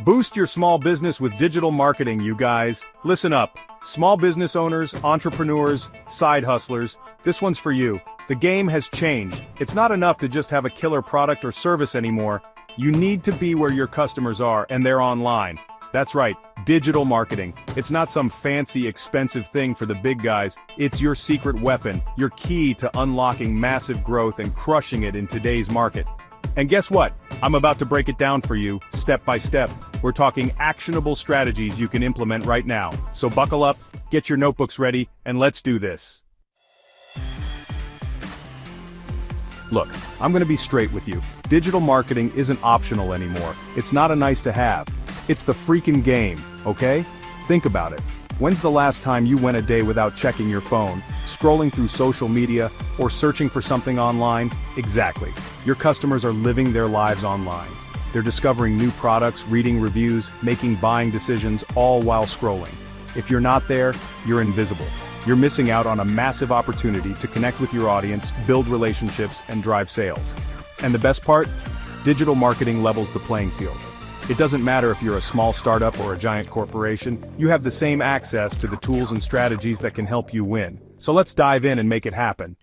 Boost your small business with digital marketing, you guys. Listen up. Small business owners, entrepreneurs, side hustlers, this one's for you. The game has changed. It's not enough to just have a killer product or service anymore. You need to be where your customers are, and they're online. That's right, digital marketing. It's not some fancy, expensive thing for the big guys. It's your secret weapon, your key to unlocking massive growth and crushing it in today's market. And guess what? I'm about to break it down for you, step by step. We're talking actionable strategies you can implement right now. So buckle up, get your notebooks ready, and let's do this. Look, I'm gonna be straight with you. Digital marketing isn't optional anymore. It's not a nice to have. It's the freaking game, okay? Think about it. When's the last time you went a day without checking your phone, scrolling through social media, or searching for something online? Exactly. Your customers are living their lives online. They're discovering new products, reading reviews, making buying decisions, all while scrolling. If you're not there, you're invisible. You're missing out on a massive opportunity to connect with your audience, build relationships, and drive sales. And the best part? Digital marketing levels the playing field. It doesn't matter if you're a small startup or a giant corporation, you have the same access to the tools and strategies that can help you win. So let's dive in and make it happen.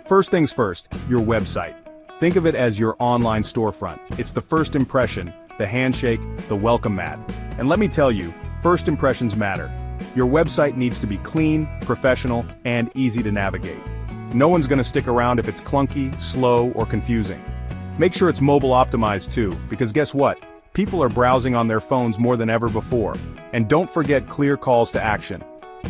First things first, your website. Think of it as your online storefront. It's the first impression, the handshake, the welcome mat. And let me tell you, first impressions matter. Your website needs to be clean, professional, and easy to navigate. No one's gonna stick around if it's clunky, slow, or confusing. Make sure it's mobile optimized too, because guess what? People are browsing on their phones more than ever before. And don't forget clear calls to action.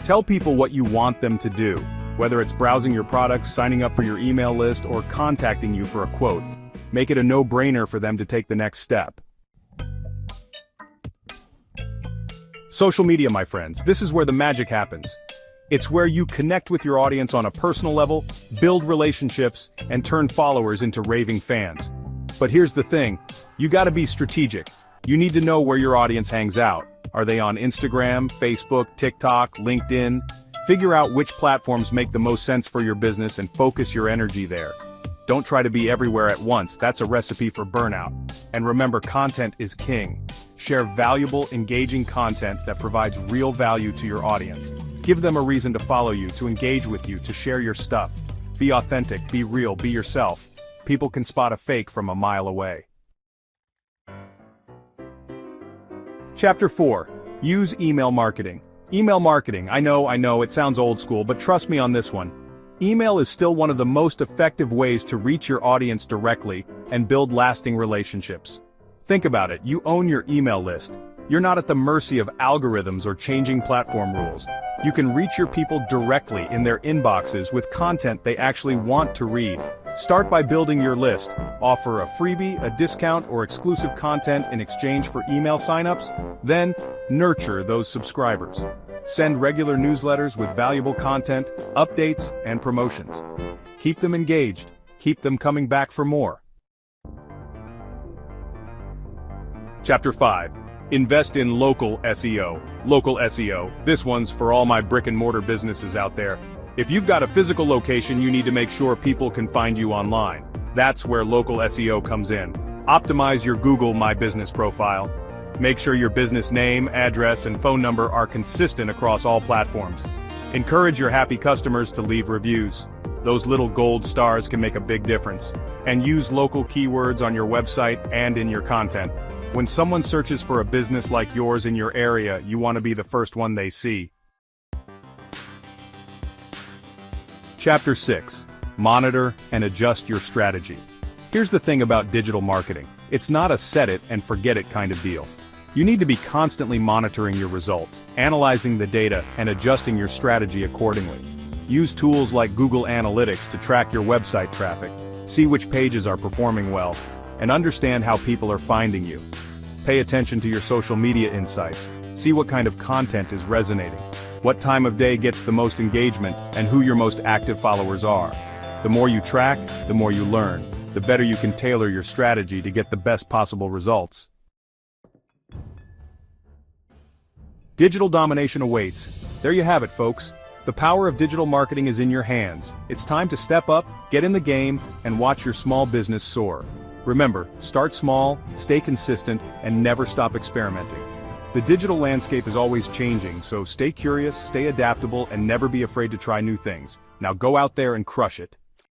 Tell people what you want them to do, whether it's browsing your products, signing up for your email list, or contacting you for a quote. Make it a no-brainer for them to take the next step. Social media, my friends, this is where the magic happens. It's where you connect with your audience on a personal level, build relationships, and turn followers into raving fans. But here's the thing, you gotta be strategic. You need to know where your audience hangs out. Are they on Instagram, Facebook, TikTok, LinkedIn? Figure out which platforms make the most sense for your business and focus your energy there. Don't try to be everywhere at once, that's a recipe for burnout. And remember, content is king. Share valuable, engaging content that provides real value to your audience. Give them a reason to follow you, to engage with you, to share your stuff. Be authentic, be real, be yourself. People can spot a fake from a mile away. Chapter 4. Use email marketing. Email marketing, I know, it sounds old school, but trust me on this one. Email is still one of the most effective ways to reach your audience directly and build lasting relationships. Think about it, you own your email list. You're not at the mercy of algorithms or changing platform rules. You can reach your people directly in their inboxes with content they actually want to read. Start by building your list. Offer a freebie, a discount, or exclusive content in exchange for email signups. Then, nurture those subscribers. Send regular newsletters with valuable content, updates, and promotions. Keep them engaged. Keep them coming back for more. Chapter 5. Invest in local SEO. Local SEO. This one's for all my brick-and-mortar businesses out there. If you've got a physical location, you need to make sure people can find you online. That's where local SEO comes in. Optimize your Google My Business profile. Make sure your business name, address, and phone number are consistent across all platforms. Encourage your happy customers to leave reviews. Those little gold stars can make a big difference. And use local keywords on your website and in your content. When someone searches for a business like yours in your area, you want to be the first one they see. Chapter 6. Monitor and adjust your strategy. Here's the thing about digital marketing. It's not a set it and forget it kind of deal. You need to be constantly monitoring your results, analyzing the data, and adjusting your strategy accordingly. Use tools like Google Analytics to track your website traffic, see which pages are performing well, and understand how people are finding you. Pay attention to your social media insights, see what kind of content is resonating, what time of day gets the most engagement, and who your most active followers are. The more you track, the more you learn, the better you can tailor your strategy to get the best possible results. Digital domination awaits. There you have it, folks. The power of digital marketing is in your hands. It's time to step up, get in the game, and watch your small business soar. Remember, start small, stay consistent, and never stop experimenting. The digital landscape is always changing, so stay curious, stay adaptable, and never be afraid to try new things. Now go out there and crush it.